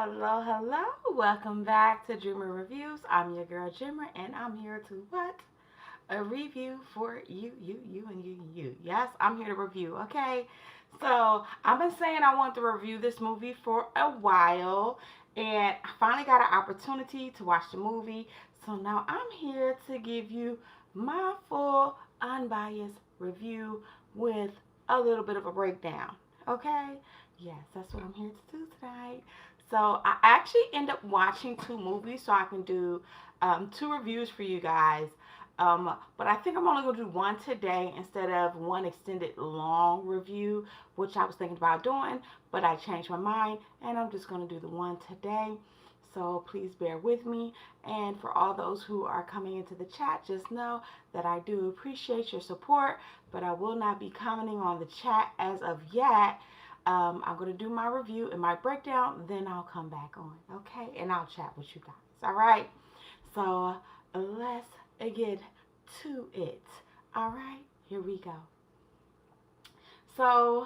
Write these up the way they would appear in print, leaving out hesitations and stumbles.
Hello. Welcome back to Dremer Reviews. I'm your girl Dremer, and I'm here to what? A review for you. Yes, I'm here to review, okay? So, I've been saying I want to review this movie for a while, and I finally got an opportunity to watch the movie. So, now I'm here to give you my full, unbiased review with a little bit of a breakdown, okay? Yes, that's what I'm here to do tonight. So I actually end up watching two movies so I can do two reviews for you guys. But I think I'm only going to do one today instead of one extended long review, which I was thinking about doing, but I changed my mind and I'm just going to do the one today. So please bear with me. And for all those who are coming into the chat, just know that I do appreciate your support, but I will not be commenting on the chat as of yet. I'm going to do my review and my breakdown, then I'll come back on, okay? And I'll chat with you guys, all right? So let's get to it, all right? Here we go. So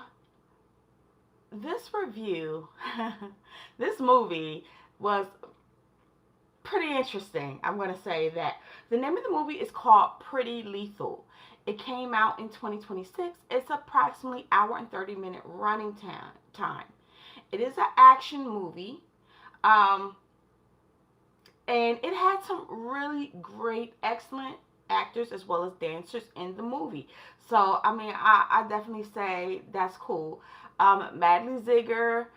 this review, this movie was pretty interesting. I'm going to say that. The name of the movie is called Pretty Lethal. It came out in 2026. It's approximately hour and 30-minute running time. It is an action movie. And it had some really great, excellent actors as well as dancers in the movie. So, I mean, I definitely say that's cool. Maddie Ziegler,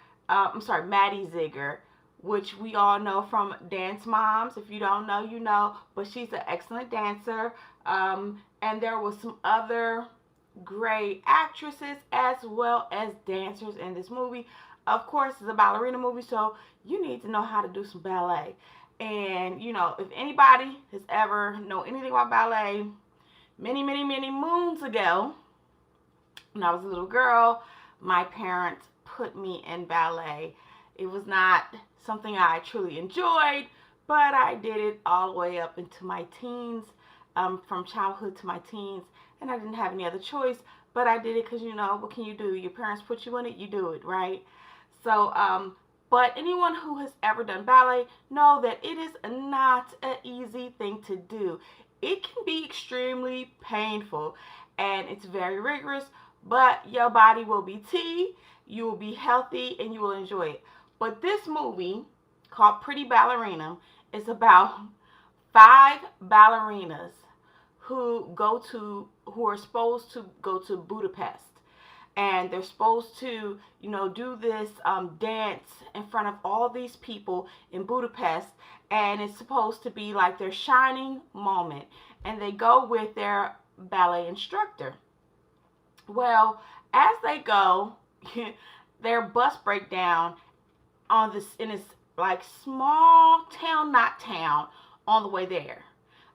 which we all know from Dance Moms. If you don't know, you know. But she's an excellent dancer. And there was some other great actresses as well as dancers in this movie. Of course, it's a ballerina movie, so you need to know how to do some ballet. And, you know, if anybody has ever know anything about ballet, many moons ago, when I was a little girl, my parents put me in ballet. It was not something I truly enjoyed, but I did it all the way up into my teens, from childhood to my teens, and I didn't have any other choice, but I did it because, you know, what can you do? Your parents put you in it, you do it, right? So, but anyone who has ever done ballet know that it is not an easy thing to do. It can be extremely painful, and it's very rigorous, but your body will be tea, you will be healthy, and you will enjoy it. But this movie, called Pretty Ballerina, is about 5 ballerinas who are supposed to go to Budapest. And they're supposed to, you know, do this dance in front of all these people in Budapest. And it's supposed to be like their shining moment. And they go with their ballet instructor. Well, as they go, their bus breaks down in this like small town, not town, on the way there.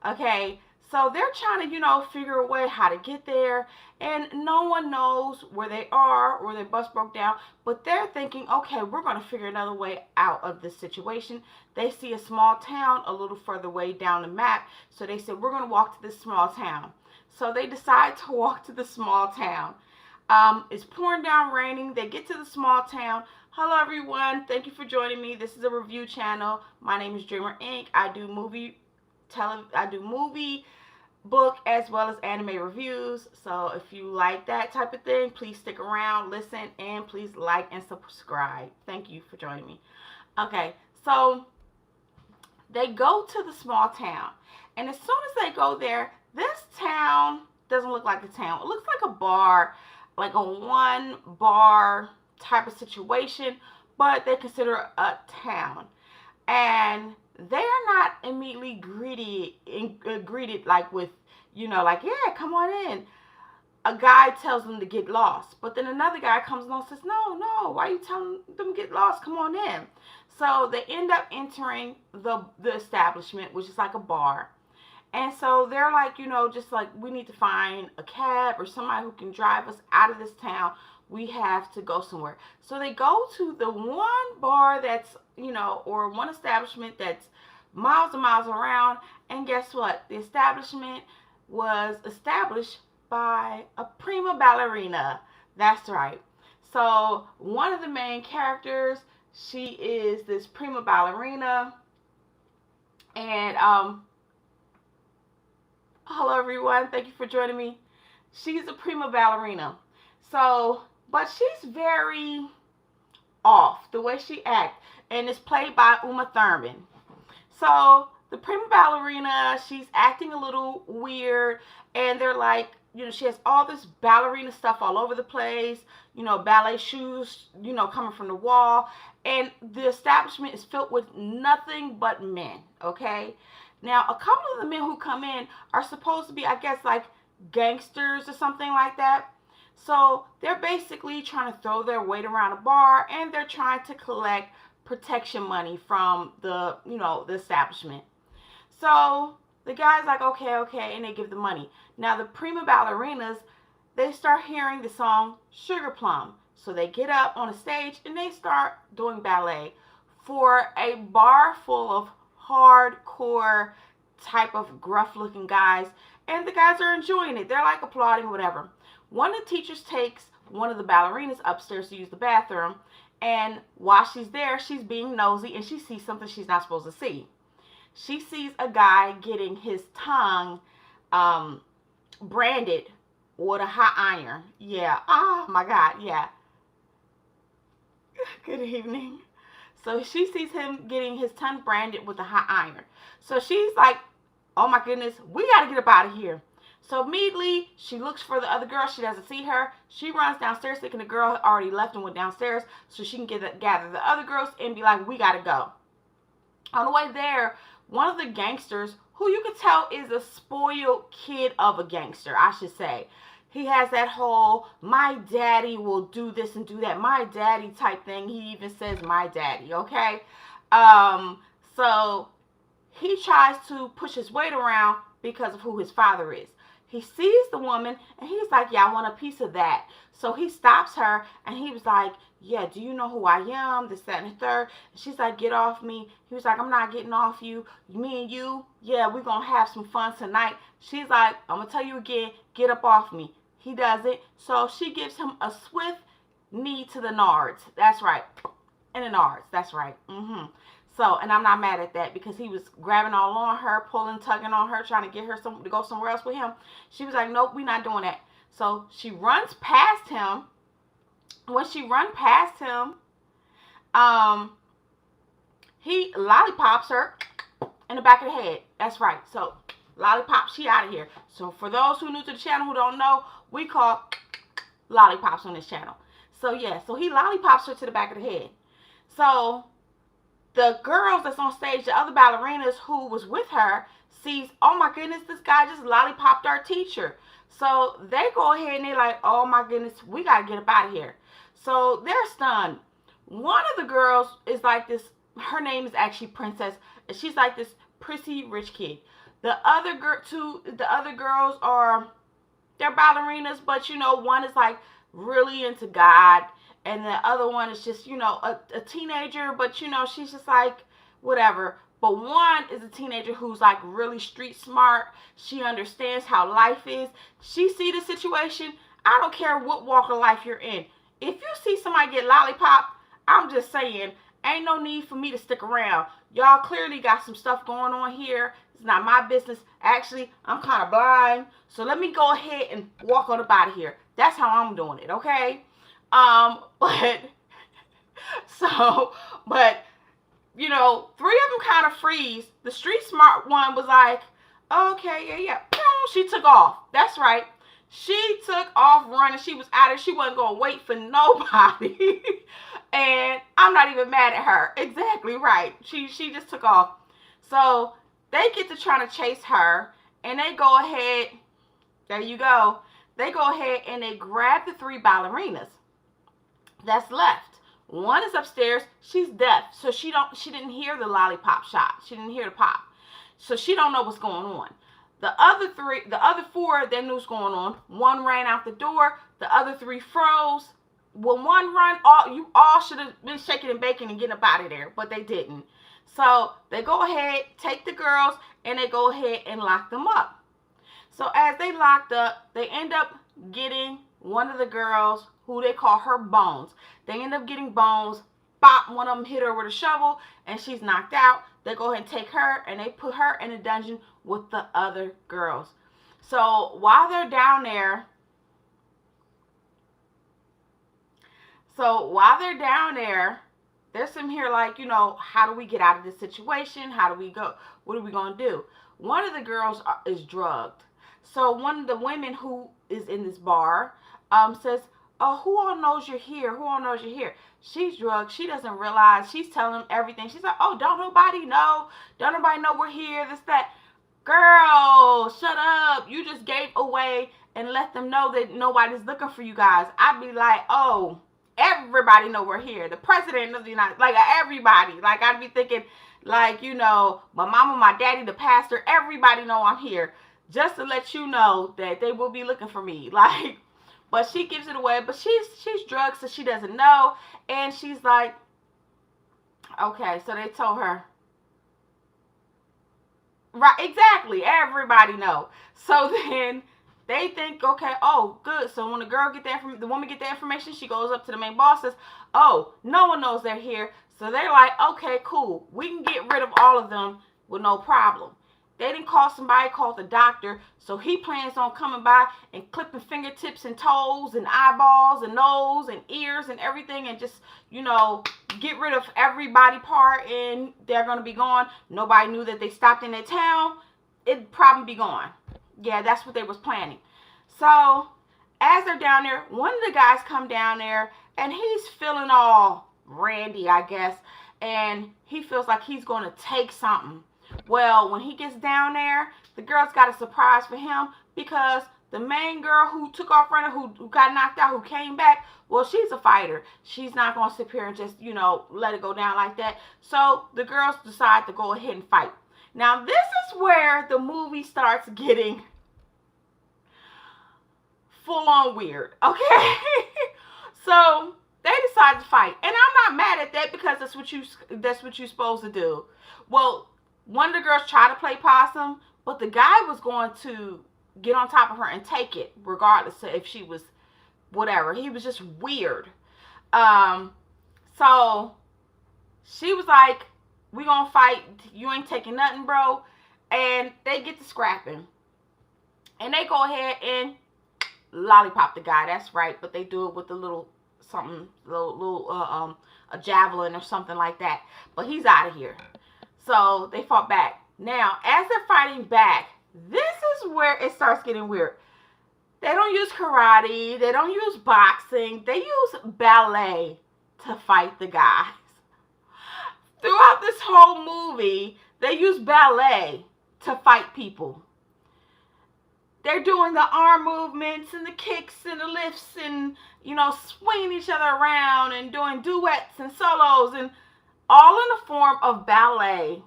Okay, so they're trying to, you know, figure a way how to get there, and no one knows where they are or their bus broke down, but they're thinking, okay, we're going to figure another way out of this situation. They see a small town a little further away down the map, so they said, we're going to walk to this small town. So they decide to walk to the small town. It's pouring down raining. They get to the small town. Hello everyone, thank you for joining me. This is a review channel. My name is Dremer Inc. I do movie, book, as well as anime reviews. So if you like that type of thing, please stick around, listen, and please like and subscribe. Thank you for joining me. Okay, so they go to the small town, and as soon as they go there, this town doesn't look like a town. It looks like a bar, like a one bar type of situation, but they consider a town. And they are not immediately greeted like with, you know, like, yeah, come on in. A guy tells them to get lost, but then another guy comes along and says, no, why are you telling them to get lost? Come on in. So they end up entering the establishment, which is like a bar. And so they're like, you know, just like, we need to find a cab or somebody who can drive us out of this town. We have to go somewhere. So they go to the one bar that's, you know, or one establishment that's miles and miles around. And guess what? The establishment was established by a prima ballerina. That's right. So one of the main characters She is this prima ballerina. And hello everyone, thank you for joining me. She's a prima ballerina. So, but she's very off the way she acts, and it's played by Uma Thurman. So the prima ballerina, she's acting a little weird, and they're like, she has all this ballerina stuff all over the place, ballet shoes, coming from the wall, and the establishment is filled with nothing but men, okay? Now, a couple of the men who come in are supposed to be, I guess, like gangsters or something like that. So they're basically trying to throw their weight around a bar, and they're trying to collect protection money from the establishment. So the guy's like, okay, and they give the money. Now the prima ballerinas, they start hearing the song Sugar Plum. So they get up on a stage and they start doing ballet for a bar full of hardcore type of gruff looking guys. And the guys are enjoying it. They're like applauding, whatever. One of the teachers takes one of the ballerinas upstairs to use the bathroom. And while she's there, she's being nosy and she sees something she's not supposed to see. She sees a guy getting his tongue branded with a hot iron. Yeah. Oh my God. Yeah. Good evening. So she sees him getting his tongue branded with a hot iron. So she's like, oh my goodness, we got to get up out of here. So immediately she looks for the other girl. She doesn't see her. She runs downstairs thinking the girl had already left and went downstairs so she can gather the other girls and be like, we got to go. On the way there, one of the gangsters, who you could tell is a spoiled kid of a gangster, I should say. He has that whole, my daddy will do this and do that, my daddy type thing. He even says, my daddy, okay? So he tries to push his weight around because of who his father is. He sees the woman and he's like, yeah, I want a piece of that. So he stops her and he was like, yeah, do you know who I am? This, that, and the third. And she's like, get off me. He was like, I'm not getting off you. Me and you, yeah, we're going to have some fun tonight. She's like, I'm going to tell you again, get up off me. He does it. So she gives him a swift knee to the nards. That's right. And the nards. That's right. So, and I'm not mad at that because he was grabbing all on her, pulling, tugging on her, trying to get her to go somewhere else with him. She was like, nope, we're not doing that. So she runs past him. When she run past him, he lollipops her in the back of the head. That's right. So lollipop, she out of here. So for those who new to the channel who don't know, we call lollipops on this channel. So yeah, so he lollipops her to the back of the head. So the girls that's on stage, the other ballerinas who was with her, sees, oh my goodness, this guy just lollipopped our teacher. So they go ahead and they're like, oh my goodness, we got to get up out of here. So they're stunned. One of the girls is like this, her name is actually Princess, and she's like this prissy rich kid. The other girls are, they're ballerinas, but one is like really into God, and the other one is just, a teenager, but she's just like, whatever. But one is a teenager who's like really street smart. She understands how life is. She see the situation. I don't care what walk of life you're in. If you see somebody get lollipop, I'm just saying, ain't no need for me to stick around. Y'all clearly got some stuff going on here. It's not my business. Actually, I'm kind of blind. So let me go ahead and walk on up out of here. That's how I'm doing it, okay? But three of them kind of freeze. The street smart one was like, okay, yeah. She took off. That's right. She took off running. She was out of it. She wasn't going to wait for nobody. And I'm not even mad at her. Exactly right. She just took off. So they get to trying to chase her. And they go ahead. There you go. They go ahead and they grab the three ballerinas that's left. One is upstairs. She's deaf. So she didn't hear the lollipop shot. She didn't hear the pop. So she don't know what's going on. The other four, they knew what's going on. One ran out the door. The other three froze. When one run, you all should have been shaking and baking and getting up out of there, but they didn't. So they go ahead, take the girls, and they go ahead and lock them up. So as they locked up, they end up getting one of the girls, who they call her Bones. They end up getting Bones bop, one of them hit her with a shovel, and she's knocked out. They go ahead and take her, and they put her in a dungeon with the other girls. So while they're down there, they're sitting here like, how do we get out of this situation? How do we go? What are we going to do? One of the girls is drugged. So one of the women who is in this bar says, oh, who all knows you're here? Who all knows you're here? She's drugged. She doesn't realize. She's telling them everything. She's like, oh, don't nobody know. Don't nobody know we're here. This, that. Girl, shut up. You just gave away and let them know that nobody's looking for you guys. I'd be like, oh, everybody know we're here. The president of the United States, like everybody. Like I'd be thinking, like, my mama, my daddy, the pastor, everybody know I'm here. Just to let you know that they will be looking for me. Like, but she gives it away. But she's drugged, so she doesn't know. And she's like, okay, so they told her. Right, exactly. Everybody know. So then they think, okay, oh, good. So when the woman get the information, she goes up to the main boss, says, oh, no one knows they're here. So they're like, okay, cool. We can get rid of all of them with no problem. They didn't call somebody, called the doctor. So he plans on coming by and clipping fingertips and toes and eyeballs and nose and ears and everything and just, get rid of every body part and they're going to be gone. Nobody knew that they stopped in their town. It'd probably be gone. Yeah, that's what they was planning. So as they're down there, one of the guys come down there and he's feeling all randy, I guess. And he feels like he's going to take something. Well, when he gets down there, the girl's got a surprise for him because the main girl who took off running, who got knocked out, who came back, well, she's a fighter. She's not going to sit here and just, let it go down like that. So the girls decide to go ahead and fight. Now, this is where the movie starts getting full-on weird, okay? So they decide to fight. And I'm not mad at that because that's what you're supposed to do. Well, one of the girls tried to play possum, but the guy was going to get on top of her and take it, regardless of if she was whatever. He was just weird. So she was like, we gonna fight. You ain't taking nothing, bro. And they get to scrapping. And they go ahead and lollipop the guy. That's right. But they do it with a little something, a javelin or something like that. But he's out of here. So they fought back. Now, as they're fighting back, this is where it starts getting weird. They don't use karate. They don't use boxing. They use ballet to fight the guys. Throughout this whole movie, they use ballet to fight people. They're doing the arm movements and the kicks and the lifts and, swinging each other around and doing duets and solos and all in the form of ballet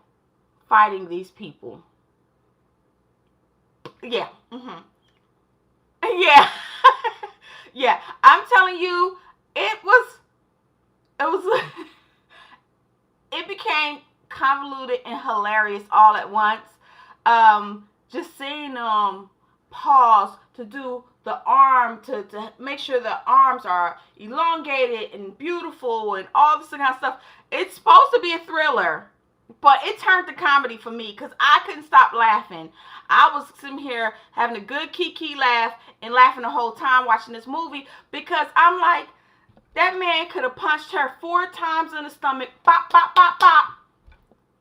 fighting these people. Yeah. Yeah. Yeah. I'm telling you, it became convoluted and hilarious all at once. Just seeing them pause to do the arm, to make sure the arms are elongated and beautiful and all this kind of stuff. It's supposed to be a thriller, but it turned to comedy for me because I couldn't stop laughing. I was sitting here having a good kiki laugh and laughing the whole time watching this movie because I'm like, that man could have punched her 4 times in the stomach, pop, pop, pop, pop,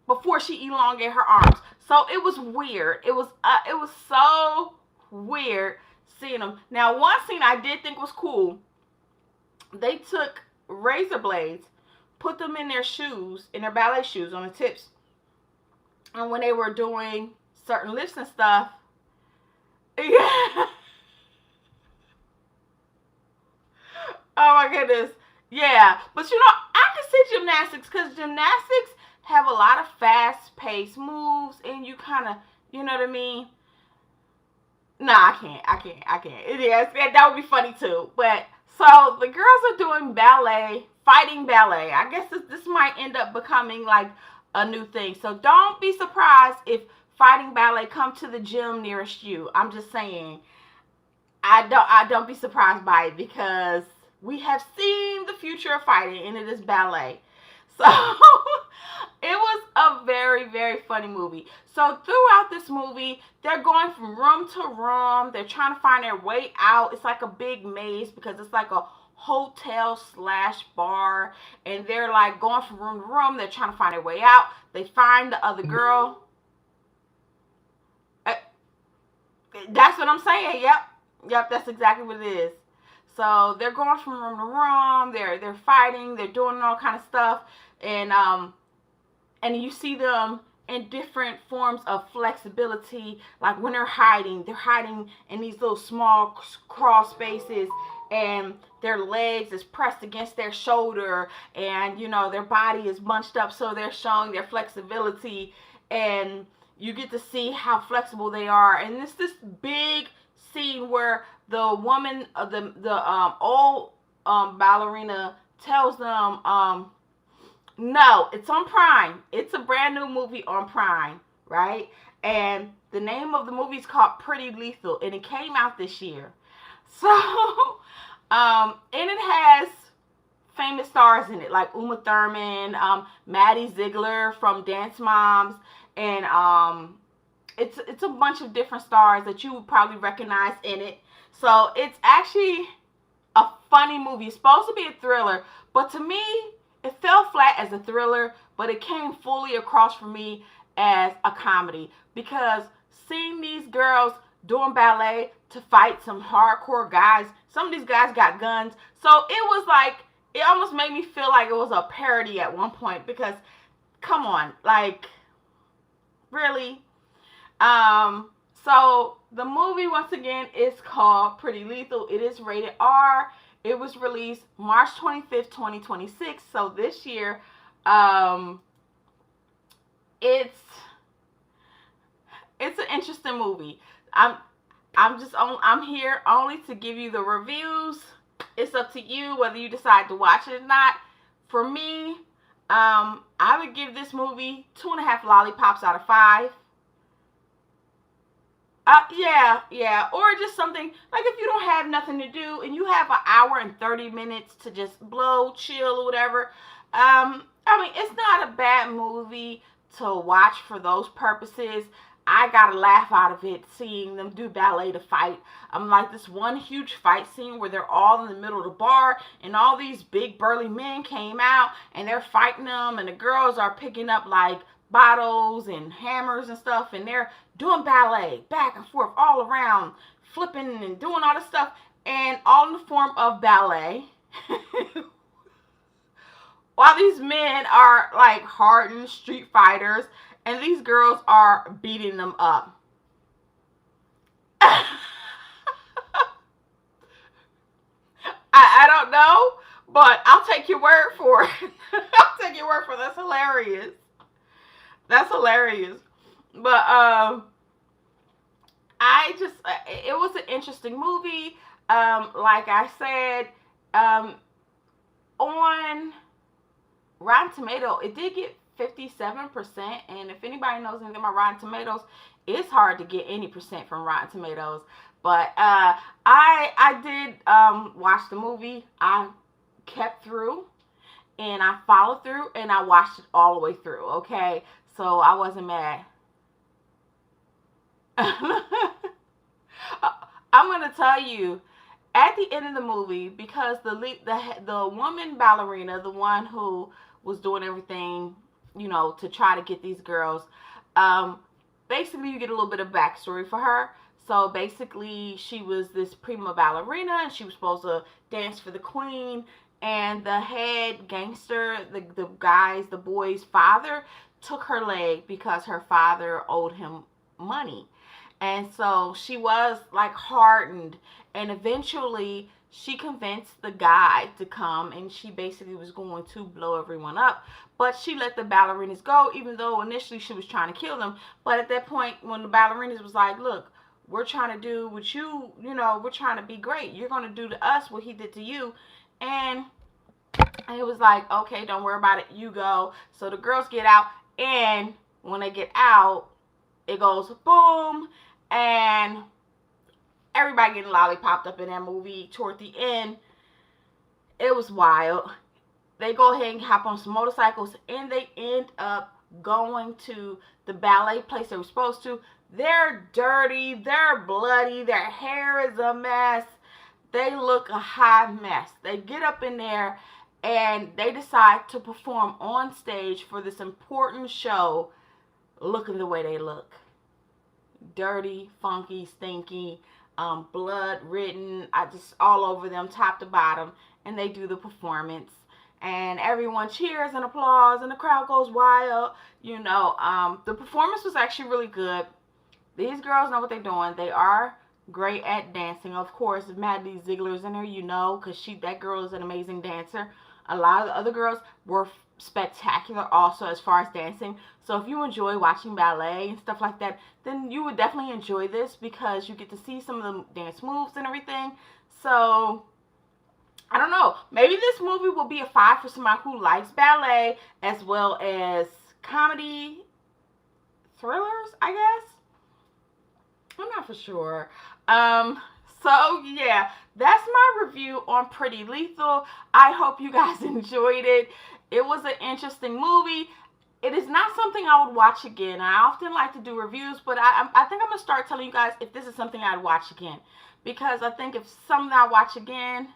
before she elongated her arms. So it was weird. It was so weird seeing them. Now, one scene I did think was cool. They took razor blades, put them in their shoes, in their ballet shoes on the tips. And when they were doing certain lifts and stuff, yeah. Oh my goodness. Yeah. But I can see gymnastics because gymnastics have a lot of fast-paced moves and you kind of, you know what I mean? Nah, I can't. Yes, that would be funny too. But, so the girls are doing ballet, fighting ballet. I guess this might end up becoming like a new thing. So don't be surprised if fighting ballet come to the gym nearest you. I'm just saying. I don't be surprised by it because we have seen the future of fighting and it is ballet. So it was a very, very funny movie. So throughout this movie, they're going from room to room. They're trying to find their way out. It's like a big maze because it's like a hotel slash bar. And they're like going from room to room. They're trying to find their way out. They find the other girl. Uh, That's what I'm saying. Yep. Yep, that's exactly what it is. So they're going from room to room. They're fighting. They're doing all kind of stuff. And you see them in different forms of flexibility. Like when they're hiding in these little small crawl spaces, and their legs is pressed against their shoulder, and their body is bunched up, so they're showing their flexibility, and you get to see how flexible they are. And it's this big scene where the woman, the old ballerina tells them, no, it's on Prime. It's a brand new movie on Prime, right? And the name of the movie is called Pretty Lethal, and it came out this year. So, and it has famous stars in it, like Uma Thurman, Maddie Ziegler from Dance Moms, and it's a bunch of different stars that you would probably recognize in it. So it's actually a funny movie. It's supposed to be a thriller, but to me, it fell flat as a thriller, but it came fully across for me as a comedy, because seeing these girls doing ballet to fight some hardcore guys, some of these guys got guns, so it was like, it almost made me feel like it was a parody at one point, because come on, like, really? So the movie, once again, is called Pretty Lethal. It is rated R. It was released March 25th, 2026. So this year, it's an interesting movie. I'm here only to give you the reviews. It's up to you whether you decide to watch it or not. For me, I would give this movie 2.5 lollipops out of 5. Yeah, or just something like if you don't have nothing to do and you have an hour and 30 minutes to just blow, chill, or whatever. I mean, it's not a bad movie to watch for those purposes. I got a laugh out of it seeing them do ballet to fight. Like this one huge fight scene where they're all in the middle of the bar and all these big burly men came out and they're fighting them, and the girls are picking up like bottles and hammers and stuff, and they're doing ballet back and forth all around, flipping and doing all this stuff, and all in the form of ballet. While these men are like hardened street fighters, and these girls are beating them up. I don't know, but I'll take your word for it. I'll take your word for it. That's hilarious. That's hilarious. But it was an interesting movie. Like I said, on Rotten Tomato, it did get 57%. And if anybody knows anything about Rotten Tomatoes, it's hard to get any percent from Rotten Tomatoes. But I did watch the movie. I kept through, and I followed through, and I watched it all the way through. Okay, so I wasn't mad. I'm gonna tell you, at the end of the movie, because the woman ballerina, the one who was doing everything, to try to get these girls, basically you get a little bit of backstory for her. So basically, she was this prima ballerina, and she was supposed to dance for the queen. And the head gangster, the boy's father, took her leg because her father owed him money. And so she was like hardened, and eventually she convinced the guy to come, and she basically was going to blow everyone up. But she let the ballerinas go, even though initially she was trying to kill them. But at that point, when the ballerinas was like, look, we're trying to do what we're trying to be great. You're going to do to us what he did to you. And it was like, okay, don't worry about it. You go. So the girls get out, and when they get out, it goes boom, and everybody getting lollipopped up in that movie toward the end. It was wild. they go ahead and hop on some motorcycles, and they end up going to the ballet place they were supposed to. They're dirty, they're bloody, their hair is a mess. They look a hot mess. They get up in there and they decide to perform on stage for this important show looking the way they look. Dirty, funky, stinky, blood written, I just all over them, top to bottom, and they do the performance. And everyone cheers and applauds, and the crowd goes wild. The performance was actually really good. These girls know what they're doing. They are great at dancing. Of course, if Maddie Ziegler's in there, because that girl is an amazing dancer. A lot of the other girls were spectacular also as far as dancing. So if you enjoy watching ballet and stuff like that, then you would definitely enjoy this because you get to see some of the dance moves and everything. So I don't know. Maybe this movie will be a 5 for somebody who likes ballet as well as comedy thrillers, I guess. I'm not for sure. So yeah, that's my review on Pretty Lethal. I hope you guys enjoyed it. It was an interesting movie. It is not something I would watch again. I often like to do reviews, but I think I'm going to start telling you guys if this is something I'd watch again. Because I think if something I watch again,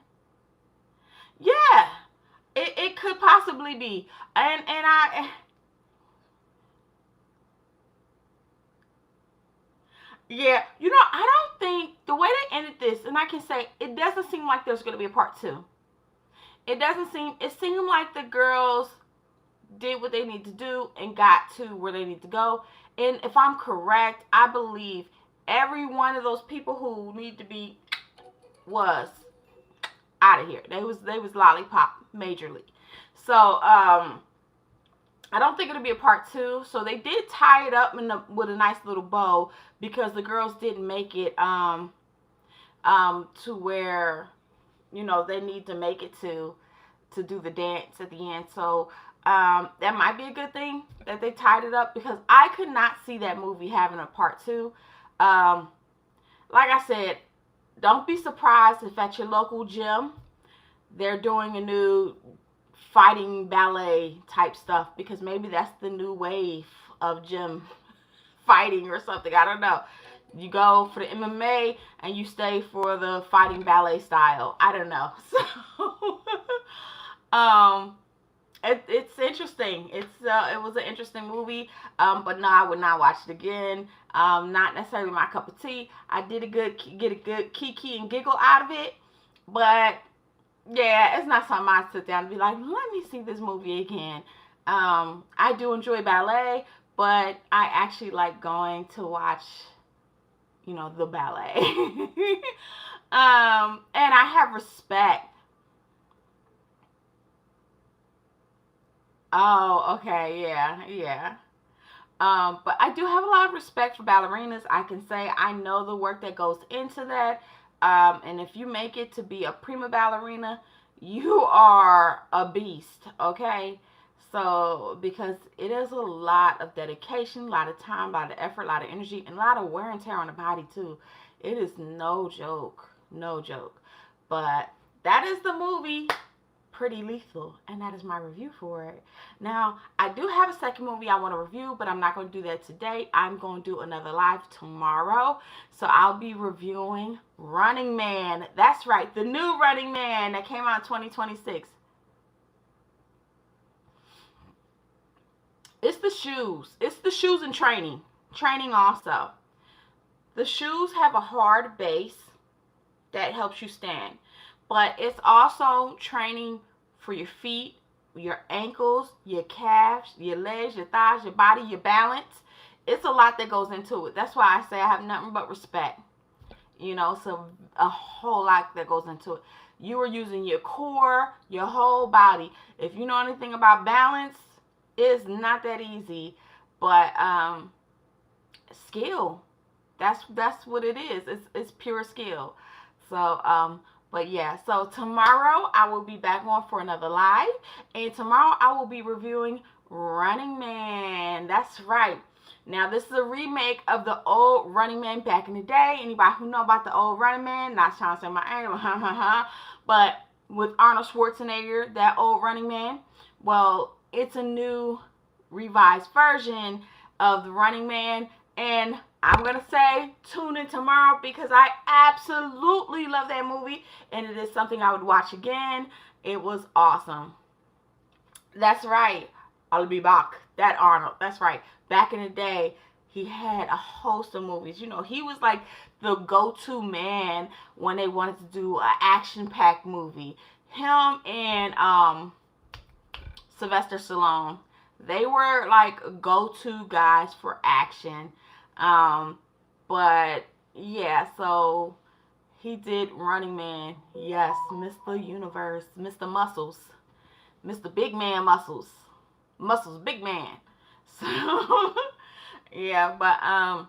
yeah, it could possibly be. Yeah, I don't think, the way they ended this, and I can say, it doesn't seem like there's going to be a part 2. It seemed like the girls did what they need to do and got to where they need to go. And if I'm correct, I believe every one of those people who need to be was out of here. They was lollipop majorly. So, I don't think it'll be a part 2. So they did tie it up with a nice little bow because the girls didn't make it to where they need to make it to do the dance at the end. So that might be a good thing that they tied it up because I could not see that movie having a part 2. Like I said, don't be surprised if at your local gym they're doing a new fighting ballet type stuff because maybe that's the new wave of gym fighting or something. I don't know. You go for the MMA and you stay for the fighting ballet style. I don't know. So, it's interesting. It was an interesting movie, but no, I would not watch it again. Not necessarily my cup of tea. I did get a good kiki and giggle out of it, but yeah, it's not something I sit down and be like, let me see this movie again. I do enjoy ballet, but I actually like going to watch, the ballet. And I have respect. Oh, okay, yeah. But I do have a lot of respect for ballerinas. I can say I know the work that goes into that. And if you make it to be a prima ballerina, you are a beast, okay? So, because it is a lot of dedication, a lot of time, a lot of effort, a lot of energy, and a lot of wear and tear on the body, too. It is no joke. No joke. But that is the movie Pretty Lethal, and that is my review for it. Now, I do have a second movie I want to review, but I'm not going to do that today. I'm going to do another live tomorrow, so I'll be reviewing Running Man. That's right, the new Running Man that came out in 2026. It's the shoes. It's the shoes and training. Training also. The shoes have a hard base that helps you stand, but it's also training for your feet, your ankles, your calves, your legs, your thighs, your body, your balance. It's a lot that goes into it. That's why I say I have nothing but respect. So a whole lot that goes into it. You are using your core, your whole body. If you know anything about balance, it's not that easy, but skill. That's what it is. It's pure skill. So but yeah, so tomorrow I will be back on for another live, and tomorrow I will be reviewing Running Man. That's right. Now, this is a remake of the old Running Man back in the day. Anybody who know about the old Running Man, not trying to say my angle, but with Arnold Schwarzenegger, that old Running Man. Well, it's a new revised version of the Running Man, and I'm gonna say tune in tomorrow because I absolutely love that movie, and it is something I would watch again. It was awesome. That's right. I'll be back. That Arnold. That's right. Back in the day, he had a host of movies. You know, he was like the go-to man when they wanted to do an action-packed movie. Him and Sylvester Stallone, they were like go-to guys for action. Um, but yeah, so he did Running Man. Yes, Mr. Universe, Mr. Muscles, Mr. Big Man Muscles, Muscles Big Man. So yeah, but I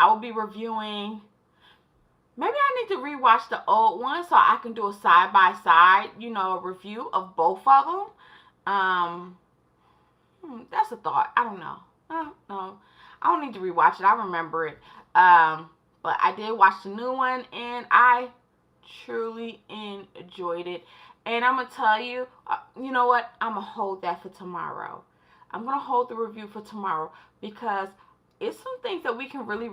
will be reviewing. Maybe I need to rewatch the old one so I can do a side by side, a review of both of them. Um, that's a thought. I don't know. No, I don't need to rewatch it. I remember it. But I did watch the new one and I truly enjoyed it. And I'm gonna tell you, you know what? I'm gonna hold that for tomorrow. I'm gonna hold the review for tomorrow because it's some things that we can really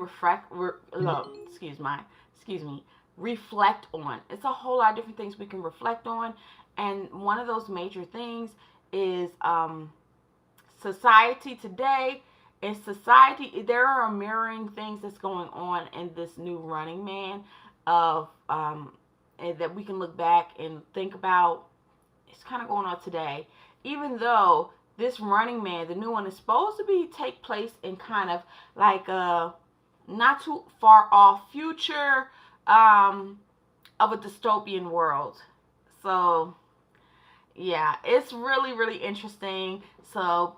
excuse me, reflect on. It's a whole lot of different things we can reflect on, and one of those major things is society today. In society, there are mirroring things that's going on in this new Running Man of and that we can look back and think about. It's kind of going on today, even though this Running Man, the new one, is supposed to be take place in kind of like a not too far off future of a dystopian world. So yeah, it's really, really interesting. So